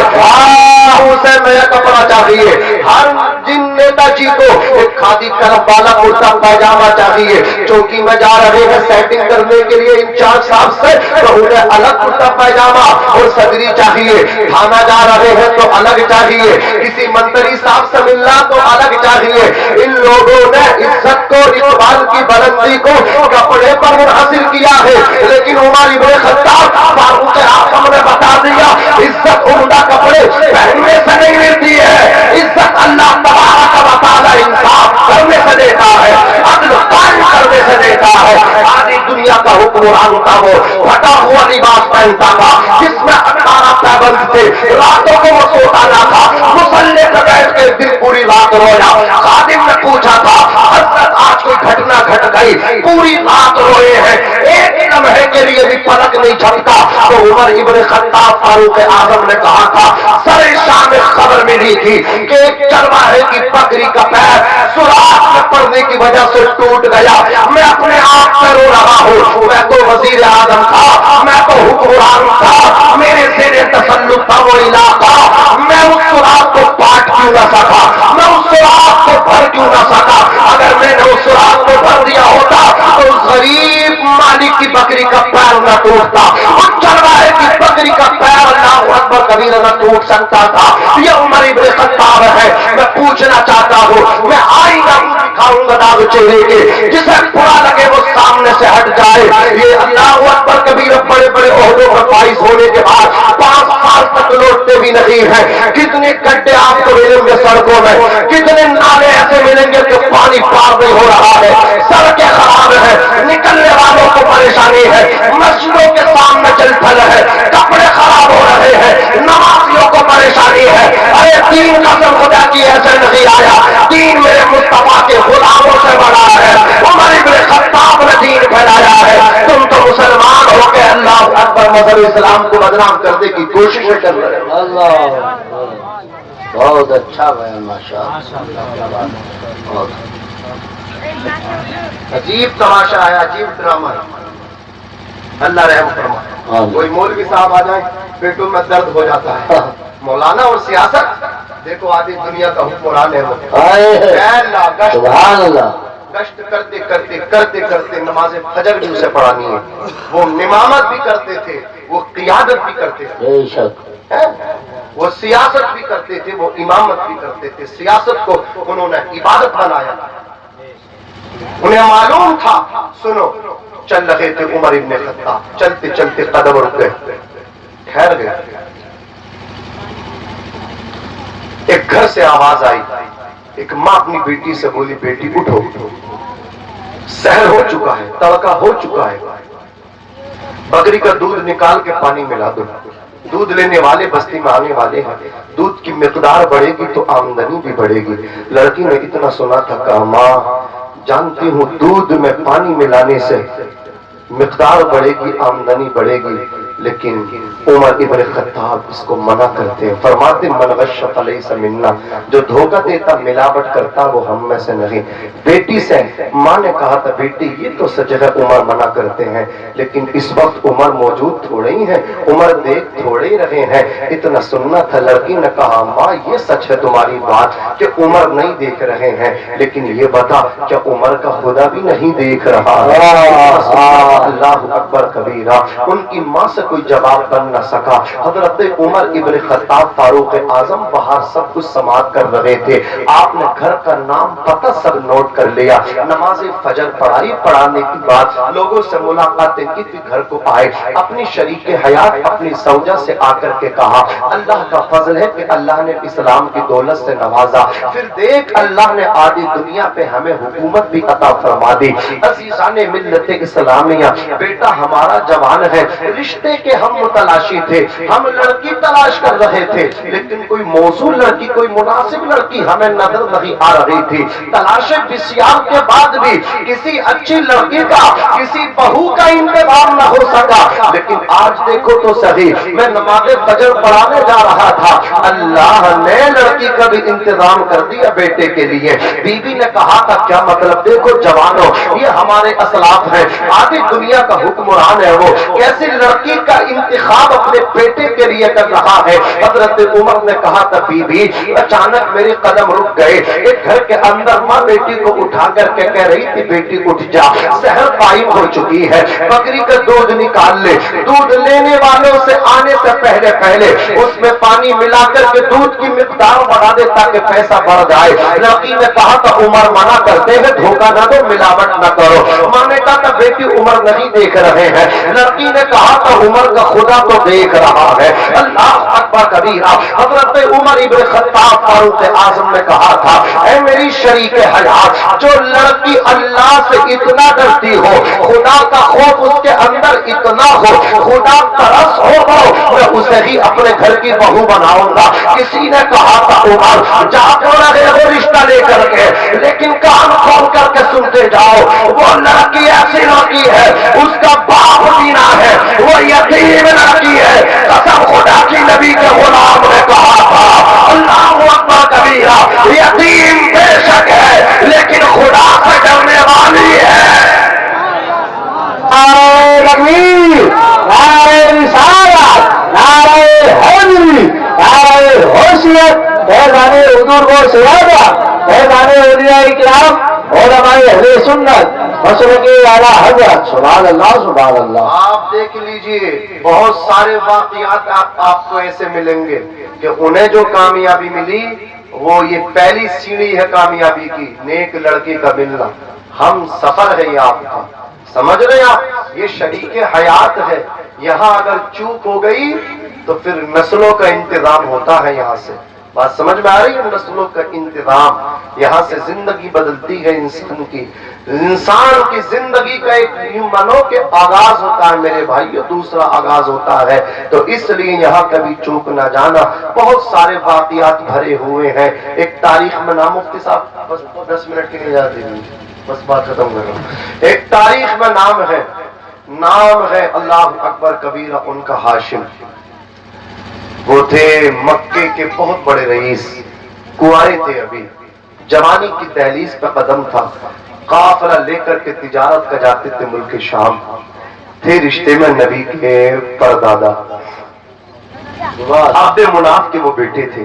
اسے نیا کپڑا چاہیے. ہر جن نیتا جی کو ایک کھادی کلف والا کرتا پاجامہ چاہیے. چوکی میں جا رہے ہیں سیٹنگ کرنے کے لیے انچارج صاحب سے, تو انہیں الگ کرتا پاجامہ اور صدری چاہیے. تھانہ جا رہے ہیں تو الگ چاہیے, کسی منتری صاحب سے ملنا تو الگ چاہیے. ان لوگوں نے عزت کو, اقبال کی بلندی کو کپڑے پر منحصر کیا ہے, لیکن عمر ابن خطاب فاروق اعظم نے بتا دیا عزت عمدہ کپڑے پہننے سے نہیں ملتی ہے, عزت اللہ تبارک و تعالی انصاف کرنے سے دیتا ہے, عدل قائم کرنے سے دیتا ہے. آدھی دنیا کا حکمران تھا, وہ پھٹا ہوا لباس پہنتا تھا جس میں 18 پیبند تھے, راتوں کو وہ سوتا نہ تھا, مصلے پہ بیٹھ کے دن پوری رات رویا. خادم نے پوچھا تھا حضرت آج کوئی گھٹنا گھٹ گئی, پوری رات روئے ہیں, ایک لمحے کے لیے بھی پلک نہیں جھپکا. تو عمر ابن خطاب فاروق اعظم نے کہا تھا سر شام میں خبر ملی تھی کہ ایک چرواہے کی بکری کا پیر سوراخ میں پڑنے کی وجہ سے ٹوٹ گیا. میں اپنے آپ سے رو رہا ہوں, میں تو وزیر اعظم تھا, میں تو حکمران تھا, میرے زیر تسلط تھا وہ علاقہ, میں اس سوراخ کو پاٹ کیوں نہ سکا, میں اس سوراخ کو بھر کیوں نہ سکا. اگر میں نے اس سوراخ کو بھر دیا ہوتا تو اس غریب مالک کی بکری کا پیر نہ ٹوٹتا, اس چرواہے کی بکری کا پیر اللہ اکبر کبیرہ نہ ٹوٹ سکتا تھا. یہ عمر ابن خطاب ہے. میں پوچھنا چاہتا ہوں, میں آئندہ دکھاؤں گا داغ چہرے کے, جسے برا لگے وہ سامنے سے ہٹ جائے. یہ اللہ اکبر کبیرہ بڑے بڑے عہدوں پر فائز ہونے کے بعد 5 سال تک لوٹتے بھی نہیں ہیں. کتنے گڈھے آپ کو ملیں گے سڑکوں میں, کتنے نالے ایسے ملیں گے کہ پانی پار نہیں ہو رہا ہے, سڑکیں خراب ہیں, نکلنے والوں کو پریشانی ہے, مسجدوں کے سامنے چل پھل ہے, کپڑے خراب ہو رہے ہیں, نمازیوں کو پریشانی ہے. ارے دین قسم خدا کی ایسے نہیں آیا, دین میرے مصطفیٰ کے غلاموں سے بڑا ہے. عمر ابن خطاب نے دین پھیلایا ہے, تم تو مسلمان ہو کے اللہ اکبر مذہب اسلام کو بدنام کرنے کی کوشش کر رہے ہو. اللہ بہت اچھا بیان, ماشاءاللہ. عجیب تماشا ہے, عجیب ڈرامہ ہے. اللہ رحم فرمائے. کوئی مولوی صاحب آ جائے پیٹوں میں درد ہو جاتا ہے. مولانا اور سیاست دیکھو آدھی دنیا کا حکمران ہے وہ. سبحان اللہ. گشت کرتے کرتے کرتے کرتے نماز فجر بھی اسے پڑھانی ہے. وہ امامت بھی کرتے تھے, وہ قیادت بھی کرتے تھے, بے شک وہ سیاست بھی کرتے تھے, وہ امامت بھی کرتے تھے. سیاست کو انہوں نے عبادت بنایا. انہیں معلوم تھا, سنو, چل رہے تھے عمر ابن خطاب, چلتے چلتے قدم رک گئے, ٹھہر گئے. ایک گھر سے آواز آئی, ایک ماں اپنی بیٹی سے بولی بیٹی اٹھو، سحر ہو چکا ہے، تڑکا ہو چکا ہے، بکری کا دودھ نکال کے پانی ملا دو، دودھ لینے والے بستی میں آنے والے ہیں، دودھ کی مقدار بڑھے گی تو آمدنی بھی بڑھے گی۔ لڑکی نے اتنا سنا تھا، کہا ماں جانتی ہوں دودھ میں پانی ملانے سے مقدار بڑھے گی، آمدنی بڑھے گی، لیکن عمر ابن خطاب اس کو منع کرتے ہیں، فرماتے من غش فلیس منا، جو دھوکہ دیتا ملاوٹ کرتا وہ ہم میں سے نہیں۔ بیٹی سے ماں نے کہا تھا بیٹی یہ تو سچ ہے، عمر منع کرتے ہیں، لیکن اس وقت عمر موجود تھوڑے ہی ہیں، عمر دیکھ تھوڑے ہی رہے ہیں، اتنا سننا تھا۔ لڑکی نے کہا ماں یہ سچ ہے تمہاری بات کہ عمر نہیں دیکھ رہے ہیں، لیکن یہ بتا کیا عمر کا خدا بھی نہیں دیکھ رہا ہے؟ اللہ اکبر کبیرہ۔ ان کی ماں سے کوئی جواب بن نہ سکا۔ حضرت عمر ابن خطاب فاروق اعظم باہر سب کچھ سماعت کر رہے تھے، آپ نے گھر کا نام پتہ سب نوٹ کر لیا، نماز فجر پڑھائی، پڑھانے کی بعد لوگوں سے ملاقاتیں کی تھی، گھر کو آئے، اپنی شریک حیات اپنی زوجہ سے آ کر کے کہا اللہ کا فضل ہے کہ اللہ نے اسلام کی دولت سے نوازا، پھر دیکھ اللہ نے آدھی دنیا پہ ہمیں حکومت بھی عطا فرما دی۔ عزیزان ملت اسلامیہ، بیٹا ہمارا جوان ہے، رشتے کے ہم متلاشی تھے، ہم لڑکی تلاش کر رہے تھے، لیکن کوئی موزوں لڑکی، کوئی مناسب لڑکی ہمیں نظر نہیں آ رہی تھی۔ تلاشیں بسیار کے بعد بھی کسی اچھی لڑکی کا، کسی بہو کا انتظام نہ ہو سکا، لیکن آج دیکھو تو صحیح، میں نماز فجر پڑھانے جا رہا تھا، اللہ نے لڑکی کا بھی انتظام کر دیا بیٹے کے لیے۔ بی بی نے کہا تھا کیا مطلب؟ دیکھو جوانوں، یہ ہمارے اسلاف ہیں، آدھی دنیا کا حکمران ہے، وہ کیسی لڑکی کا انتخاب اپنے بیٹے کے لیے کر رہا ہے۔ حضرت عمر نے کہا تھا بی بی، اچانک میرے قدم رک گئے، ایک گھر کے اندر ماں بیٹی کو اٹھا کر کے کہہ رہی تھی بیٹی اٹھ جا، سحر قائم ہو چکی ہے، بکری کا دودھ نکال لے، دودھ لینے والوں سے آنے سے پہلے پہلے اس میں پانی ملا کر کے دودھ کی مقدار بڑھا دے تاکہ پیسہ بڑھ جائے۔ لڑکی نے کہا تھا عمر منع کرتے ہیں، دھوکہ نہ دو، ملاوٹ نہ کرو۔ ماں نے کہا تھا بیٹی عمر نہیں دیکھ رہے ہیں، لڑکی نے کہا تھا عمر کا خدا تو دیکھ رہا ہے۔ اللہ اکبر کبیرہ۔ حضرت عمر ابن خطاب فاروق اعظم نے کہا تھا اے میری شریک حیات، جو لڑکی اللہ سے اتنا ڈرتی ہو، خدا کا خوف اس کے اندر اتنا ہو، خدا ترس ہو، میں اسے ہی اپنے گھر کی بہو بناؤں گا۔ کسی نے کہا تھا عمر جا کر رہے ہو رشتہ لے کر کے، لیکن کان کھول کر کے سنتے جاؤ، وہ لڑکی ایسی لڑکی ہے، اس کا باپ جینا ہے، وہ یتیم لڑکی ہے، قسم خدا کی نبی کے غلام نے کہا تھا اللہ اکبر کبیرہ، یتیم بے شک ہے لیکن خدا سے ڈرنے والی ہے۔ نعرہ تکبیر، نعرہ رسالت، نعرہ حیدری، نعرہ حیثیت، فیضان حضور کو سیادہ، فیضان اولیاء کرام، علماء اہل سنت، مسلک اعلیٰ حضرت، سبحان اللہ سبحان اللہ۔ آپ دیکھ لیجئے بہت سارے واقعات آپ کو ایسے ملیں گے کہ انہیں جو کامیابی ملی وہ یہ پہلی سیڑھی ہے کامیابی کی، نیک لڑکی کا ملنا۔ ہم سفر ہے یہ آپ کا، سمجھ رہے ہیں آپ، یہ شریک حیات ہے، یہاں اگر چوک ہو گئی تو پھر نسلوں کا انتظام ہوتا ہے، یہاں سے بات سمجھ میں آ رہی ہے، نسلوں کا انتظام، یہاں سے زندگی بدلتی ہے انسان کی زندگی کا ایک منو کے آغاز ہوتا ہے میرے بھائیو، دوسرا آغاز ہوتا ہے، تو اس لیے یہاں کبھی چوک نہ جانا۔ بہت سارے واقعات بھرے ہوئے ہیں، ایک تاریخ میں نام مفتی صاحب بس 10 منٹ کے لیے جاتے ہیں، بس بات ختم کر رہا ہوں۔ ایک تاریخ میں نام ہے اللہ اکبر کبیرہ، ان کا ہاشم، وہ تھے مکے کے بہت بڑے رئیس، کنوارے تھے، ابھی جوانی کی دہلیز پہ قدم تھا، قافلہ لے کر کے تجارت کا جاتے تھے ملک شام، تھے رشتے میں نبی کے پردادا، عبد مناف کے وہ بیٹے تھے،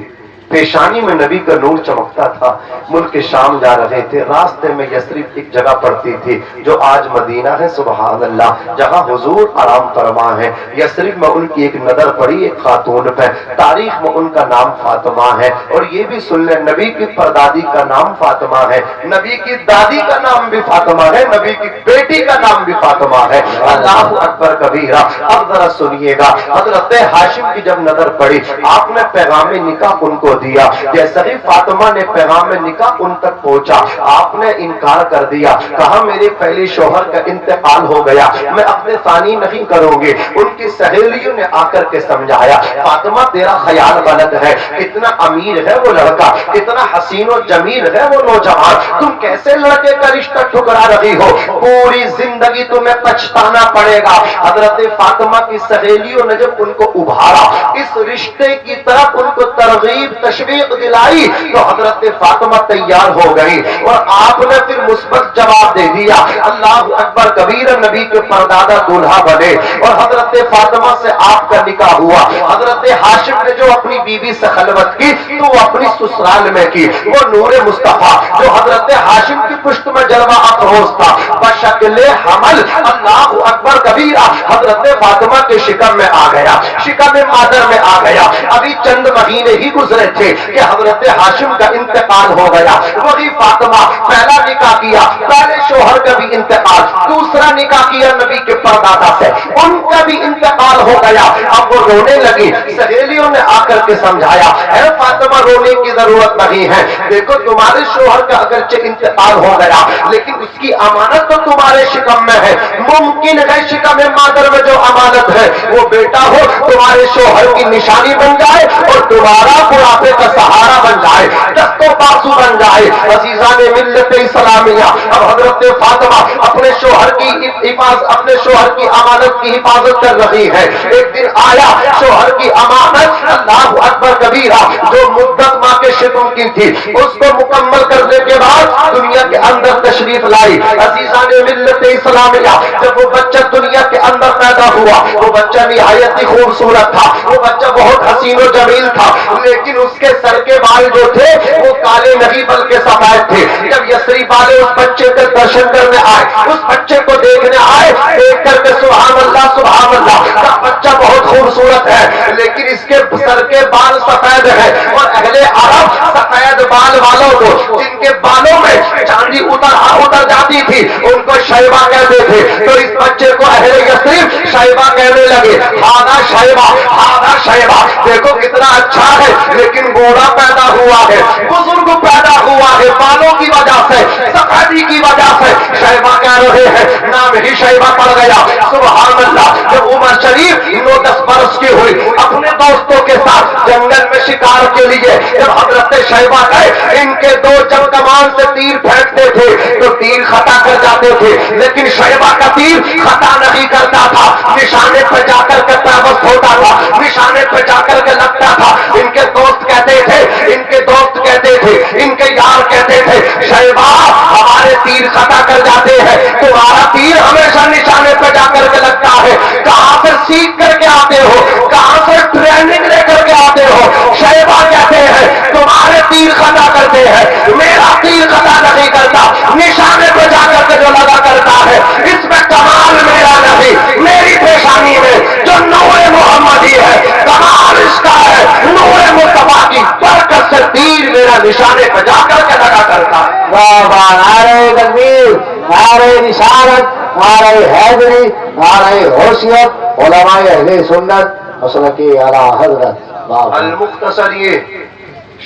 پیشانی میں نبی کا نور چمکتا تھا، ملک شام جا رہے تھے، راستے میں یثرب ایک جگہ پڑتی تھی جو آج مدینہ ہے، سبحان اللہ، جہاں حضور آرام فرما ہے۔ یثرب میں ان کی ایک نظر پڑی ایک خاتون پہ، تاریخ میں ان کا نام فاطمہ ہے، اور یہ بھی سن لیں نبی کی پردادی کا نام فاطمہ ہے، نبی کی دادی کا نام بھی فاطمہ ہے، نبی کی بیٹی کا نام بھی فاطمہ ہے۔ اللہ اکبر کبیرہ۔ اب ذرا سنیے گا، حضرت ہاشم کی جب نظر پڑی، آپ نے پیغام نکاح ان کو دیا. جیسا ہی فاطمہ نے پیغام نکاح ان تک پہنچا، آپ نے انکار کر دیا، کہا میرے پہلے شوہر کا انتقال ہو گیا، میں اپنے ثانی نہیں کروں گی. ان کی سہیلیوں نے آ کر کے سمجھایا، فاطمہ تیرا خیال غلط ہے، کتنا امیر ہے وہ لڑکا، کتنا حسین و جمیل ہے وہ نوجوان، تم کیسے لڑکے کا رشتہ ٹھکرا رہی ہو، پوری زندگی تمہیں پچھتانا پڑے گا. حضرت فاطمہ کی سہیلیوں نے جب ان کو ابھارا، اس رشتے کی طرف ان کو ترغیب تشویق دلائی، تو حضرت فاطمہ تیار ہو گئی اور آپ نے پھر مثبت جواب دے دیا. اللہ اکبر کبیرہ، نبی کے پردادا دولہا بنے اور حضرت فاطمہ سے آپ کا نکاح ہوا. حضرت ہاشم نے جو اپنی بیوی سے خلوت کی تو وہ اپنی سسرال میں کی. وہ نور مصطفیٰ جو حضرت ہاشم کی پشت میں جلوہ افروز تھا، بشکل حمل اللہ اکبر کبیرہ حضرت فاطمہ کے شکم میں آ گیا، شکم مادر میں آ گیا. ابھی چند مہینے ہی گزرے تھے کہ حضرت ہاشم کا انتقال ہو گیا. وہی فاطمہ پہلا نکاح کیا، پہلے شوہر کا بھی انتقال، دوسرا نکاح کیا نبی کے پردادا سے، ان کا بھی انتقال ہو گیا. اب وہ رونے لگی، سہیلیوں نے آ کر کے سمجھایا، اے فاطمہ رونے کی ضرورت نہیں ہے، دیکھو تمہارے شوہر کا اگرچہ انتقال ہو گیا لیکن اس کی امانت تو تمہارے شکم میں ہے. ممکن ہے شکم مادر میں جو امانت ہے وہ بیٹا ہو تمہارے شوہر کی نشانی بن جائے اور تمہارا بڑھاپے کا سہارا بن جائے، دست و بازو بن جائے. عزیزان ملت اسلامیہ، اب حضرت فاطمہ اپنے شوہر کی اپنے شوہر کی امانت کی حفاظت کر رہی ہے. ایک دن آیا شوہر کی امانت اللہ اکبر کبیرہ جو مدت ماں کے شکم کی تھی اس کو مکمل کرنے کے بعد دنیا کے اندر تشریف لائی. عزیزان ملت اسلامیہ، جب وہ بچہ دنیا کے اندر پیدا ہوا، وہ بچہ نہایت ہی خوبصورت تھا، وہ بچہ بہت حسین و جمیل تھا، لیکن اس کے سر کے بال جو تھے وہ کالے نہیں بلکہ سفید تھے. جب یثرب والے اس بچے کے درشن کرنے آئے، اس بچے کو دیکھنے آئے، دیکھ کر کے سبحان اللہ سبحان اللہ، بچہ بہت خوبصورت ہے لیکن اس کے سر کے بال سفید ہیں. اور اہل عرب سفید بال والوں کو جن کے بالوں میں چاندی اتر جاتی تھی ان کو شیبہ کہتے تھے. تو اس بچے کو اہل یثرب شیبہ کہنے لگے، ہادا شیبہ ہادا شیبہ، دیکھو کتنا اچھا ہے لیکن گوڑا پیدا ہوا ہے، بزرگ پیدا ہوا ہے، بالوں کی وجہ سے سفیدی کی وجہ سے شیبہ کہہ رہے ہیں، نام ہی شیبہ پڑ گیا. سبحان اللہ. جب عمر شریف 9-10 برس کی ہوئی، اپنے دوستوں کے ساتھ جنگل میں شکار کے لیے جب حضرت شیبہ گئے، ان کے دو جب کمان سے تیر پھینکتے تھے تو تیر خطا کر جاتے تھے لیکن شیبہ کا تیر خطا نہیں کرتا تھا، نشانے پہ جا کر کے پیوست ہوتا تھا، نشانے پہ جا کر کے لگتا تھا. ان کے دوست کہتے تھے، ان کے دوست کہتے تھے، ان کے یار کہتے تھے، شیبہ ہمارے تیر خطا کر جاتے ہیں، تمہارا تیر ہمیشہ نشانے پہ جا کر کے لگتا ہے. کہاں سے سیکھ کر کے آتے ہو، کہاں سے ٹریننگ لے کر کے آتے ہو؟ شیبہ کہتے ہیں تمہارے تیر خطا کرتے ہیں، میرا تیر خطا نہیں کرتا، نشانے پہ جا کر کے جو لگا کرتا ہے اس میں کمال میرا نہیں، میری پیشانی میں جو نور محمدی ہے کمال اس کا ہے، نور مصطفیٰ کی برکت سے تیر میرا نشانے پہ جا کر کے لگا کرتا ہے. واہ واہ، نعرہ تکبیر، نعرہ رسالت، نعرہ حیدری، نعرہ حیثیت، علماء اہل سنت مسلک اعلی حضرت. المختصر یہ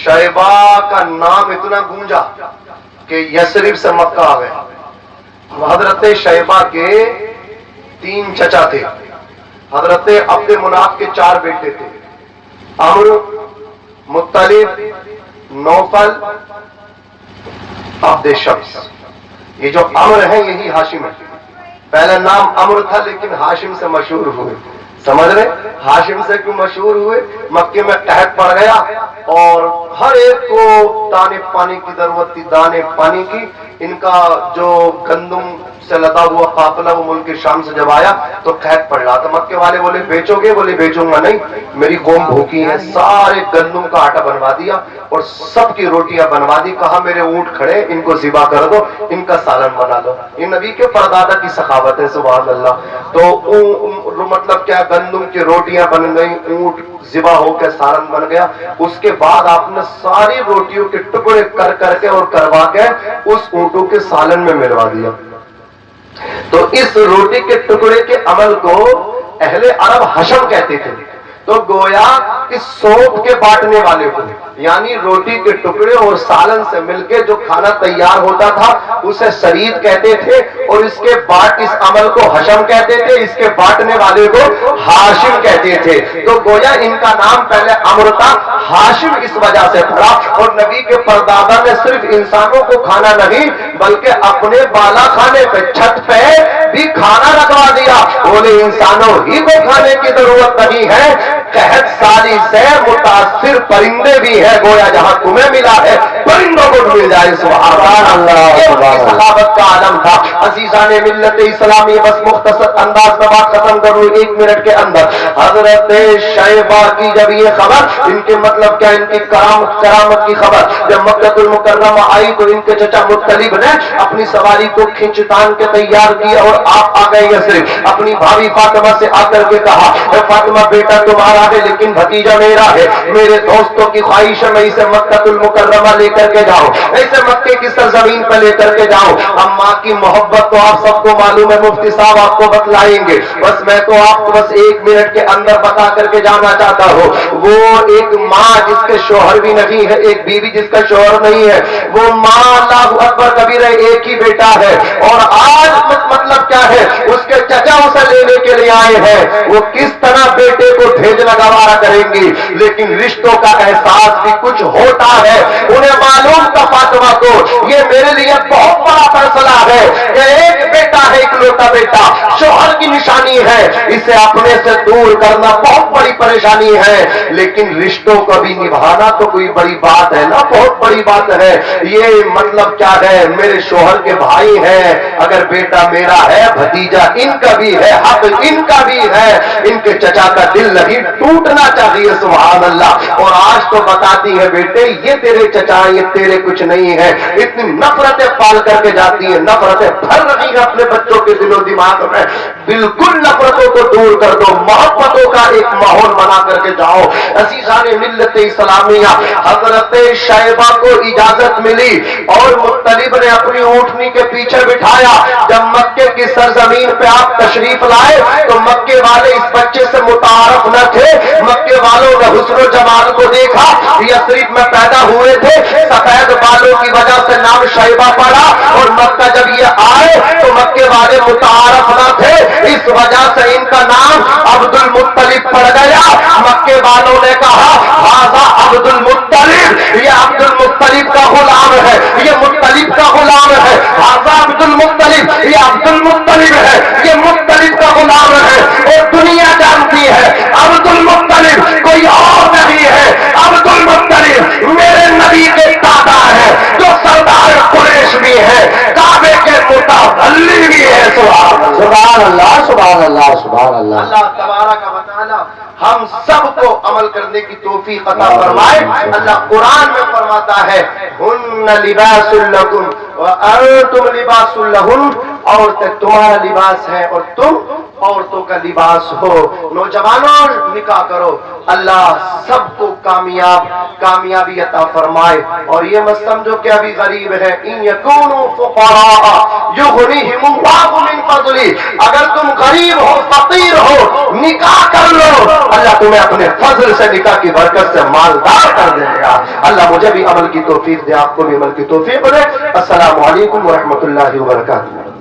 شیبہ کا نام اتنا گونجا کہ یثرب سے مکہ آ گئے. حضرت شیبہ کے 3 چچا تھے. حضرت عبد مناف کے 4 بیٹے تھے، عمر، مطلب، نوفل، عبد شمس. یہ جو عمر ہے یہی ہاشم ہے. پہلا نام عمر تھا لیکن ہاشم سے مشہور ہوئے. سمجھ رہے؟ ہاشم سے کیوں مشہور ہوئے؟ مکے میں قحط پڑ گیا اور ہر ایک کو دانے پانی کی ضرورت تھی، دانے پانی کی. ان کا جو گندم سے لدا ہوا قافلہ وہ ملک شام سے جب آیا تو قحط پڑ رہا تھا. مکے والے بولے بیچو گے؟ بولے بیچوں گا نہیں، میری قوم بھوکی ہے. سارے گندم کا آٹا بنوا دیا اور سب کی روٹیاں بنوا دی. کہا میرے اونٹ کھڑے، ان کو ذبح کر دو، ان کا سالن بنا دو. یہ نبی کے پردادا کی سخاوت ہے، سبحان اللہ. تو مطلب کیا، گندم کی روٹیاں بن گئی، اونٹ ذبح ہو کے سالن بن گیا. اس کے بعد آپ نے ساری روٹیوں کے ٹکڑے کر کر کے اور کروا کے اس اونٹوں کے سالن میں ملوا دیا. تو اس روٹی کے ٹکڑے کے عمل کو اہل عرب حشم کہتے تھے. تو گویا کہ سونپ کے بانٹنے والے کو، یعنی روٹی کے ٹکڑے اور سالن سے مل کے جو کھانا تیار ہوتا تھا اسے سرید کہتے تھے، اور اس عمل کو حشم کہتے تھے، اس کے بانٹنے والے کو ہاشم کہتے تھے۔ تو گویا ان کا نام پہلے عمرو تھا، ہاشم اس وجہ سے پڑا۔ اور نبی کے پردادا نے صرف انسانوں کو کھانا نہیں بلکہ اپنے بالا خانے پہ چھت پہ بھی کھانا رکھوا دیا، بولے انسانوں ہی کو کھانے کی ضرورت نہیں ہے، قحط سالی سے متاثر پرندے بھی ہے، گویا جہاں تمہیں ملا ہے پرندوں کو مل جائے۔ سبحان اللہ، یہ ان کی صحابت کا عالم تھا۔ عزیزان ملت اسلامی، بس مختصر انداز میں بات ختم کروں 1 منٹ کے اندر۔ حضرت شیبہ کی جب یہ خبر، ان کے مطلب کیا، ان کی کرامت کی خبر جب مکہ المکرمہ آئی تو ان کے چچا مطلب نے اپنی سواری کو کھینچ تان کے تیار کیا اور آپ آ گئے صرف اپنی بھابھی فاطمہ سے آ کر کے کہا، اے فاطمہ بیٹا تمہارا ہے لیکن بھتیجا میرا ہے، میرے دوستوں کی خواہش ہے میں اسے مکہ المکرمہ لے کر کے جاؤں، اسے مکے کی سرزمین پہ لے کر کے جاؤں۔ اماں کی محبت تو آپ سب کو معلوم ہے، مفتی صاحب آپ کو بتلائیں گے، بس میں تو آپ کو بس 1 منٹ کے اندر بتا کر کے جانا چاہتا ہوں۔ وہ ایک ماں جس کے شوہر بھی نہیں ہے، ایک بیوی جس کا شوہر نہیں ہے، وہ ماں اللہ اکبر کبیرہ ایک ہی بیٹا ہے، اور آج مطلب کیا ہے، اس کے چچا اسے لینے کے لیے آئے ہیں، وہ کس طرح بیٹے کو بھیجنا گوارا کریں گی، لیکن رشتوں کا احساس بھی کچھ ہوتا ہے۔ انہیں معلوم تھا فاطمہ کو یہ میرے لیے بہت بڑا فیصلہ ہے کہ ایک بیٹا ہے، اکلوتا بیٹا، شوہر کی نشانی ہے، اسے اپنے سے دور کرنا بہت بڑی پریشانی ہے، لیکن رشتوں کو بھی نبھانا تو کوئی بڑی بات ہے نا، بہت بڑی بات ہے۔ یہ مطلب کیا ہے، میرے شوہر کے بھائی ہیں، اگر بیٹا میرا ہے بھتیجا ان کا بھی ہے، حق ان کا بھی ہے، ان کے چچا کا دل نہیں ٹوٹنا چاہیے۔ سبحان اللہ۔ اور آج تو بتاتی ہے بیٹے یہ تیرے چچا، یہ تیرے کچھ نہیں ہے، اتنی نفرتیں پال کر کے جاتی ہیں، نفرتیں بھر رہی ہیں اپنے بچوں کے دل و دماغ میں۔ بالکل نفرتوں کو دور کر دو، محبتوں کا ایک ماحول بنا کر کے جاؤ۔ عزیزان ملت اسلامیہ، حضرت شیبہ کو اجازت ملی اور مطلب نے اپنی اونٹنی کے پیچھے بٹھایا۔ جب مکے کی سرزمین پہ آپ تشریف لائے تو مکے والے اس بچے سے متعارف نہ تھے، مکے والوں نے حسن و جمال کو دیکھا، یثرب میں پیدا ہوئے تھے، سفید بالوں کی وجہ سے نام شیبہ پڑا، اور مکہ جب یہ آئے تو مکے والے متعارف نہ تھے، اس وجہ سے ان کا نام عبد المطلب پڑ گیا۔ مکے والوں نے کہا ہذا عبد المطلب، یہ عبد المطلب کا غلام ہے، یہ مطلب کا غلام ہے، ہذا عبد المطلب، یہ عبد المطلب ہے، یہ مطلب کا غلام ہے۔ اور دنیا جانتی ہے عبد المطلب کوئی اور نہیں ہے، عبد المطلب میرے نبی کے دادا ہے، جو سردار قریش بھی ہے، کعبے کے متولی بھی ہے۔ سبحان اللہ، سبحان اللہ، سبحان اللہ۔ اللہ تبارک و تعالی ہم سب کو عمل کرنے کی توفیق عطا فرمائے۔ اللہ قرآن میں فرماتا ہے ہن لباس لکم وانتم لباس لہن، عورتیں تمہارا لباس ہے اور تم عورتوں کا لباس ہو۔ نوجوانوں نکاح کرو، اللہ سب کو کامیابی عطا فرمائے۔ اور یہ مت سمجھو کہ ابھی غریب ہے، ان یکونوا فقراء یغنیہم اللہ من فضلہ، اگر تم غریب ہو فقیر ہو نکاح کر لو، اللہ تمہیں اپنے فضل سے نکاح کی برکت سے مالدار کر دے گا۔ اللہ مجھے بھی عمل کی توفیق دے، آپ کو بھی عمل کی توفیق دے۔ السلام علیکم ورحمۃ اللہ وبرکاتہ۔